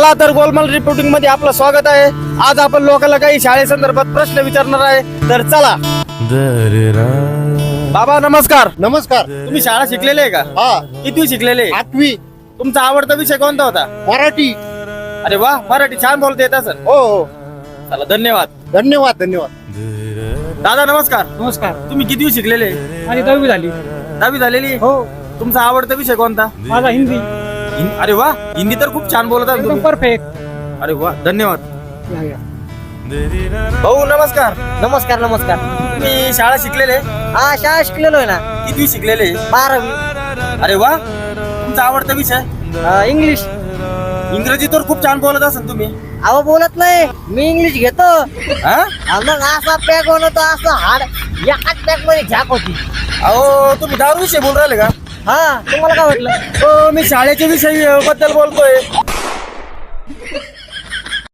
चला तर गोलमाल रिपोर्टिंग मध्ये आपलं स्वागत आहे. आज आपण लोकांना काही शाळेसंदर्भात प्रश्न विचारणार आहे. तर चला. बाबा नमस्कार. नमस्कार. तुम्ही शाळा शिकलेले आहे का? हा, किती शिकलेले? 8वी. तुमचा आवडता विषय कोणता होता? मराठी. अरे वा, मराठी छान बोलता येत असेल. हो हो, चला धन्यवाद. धन्यवाद धन्यवाद. दादा नमस्कार. नमस्कार. तुम्ही किती शिकलेले? माझी 10वी झाली. 10वी झालेली? हो. तुमचा आवडता विषय कोणता? माझा हिंदी अरे वा, हिंदी तर खूप छान बोलत आहात एकदम तुम्ही. परफेक्ट. अरे वा, धन्यवाद. भाऊ नमस्कार. नमस्कार नमस्कार. तुम्ही शाळा शिकलेले? हा, शाळा शिकलेलो आहे ना. किती शिकलेले? 12वी. अरे वा, तुमचा आवडता विषय? इंग्लिश. इंग्रजी तर खूप छान बोलत असाल तुम्ही. अहो बोलत नाही, मी इंग्लिश घेतो. हा? मग असा पॅक बनवतो, असं हाड एकाच पॅक मध्ये झाक होती. अहो तुम्ही दारू विषय बोल राहिले का? हा, तुम्हाला काय वाटलं? हो, मी शाळेच्या विषयी बद्दल बोलतोय.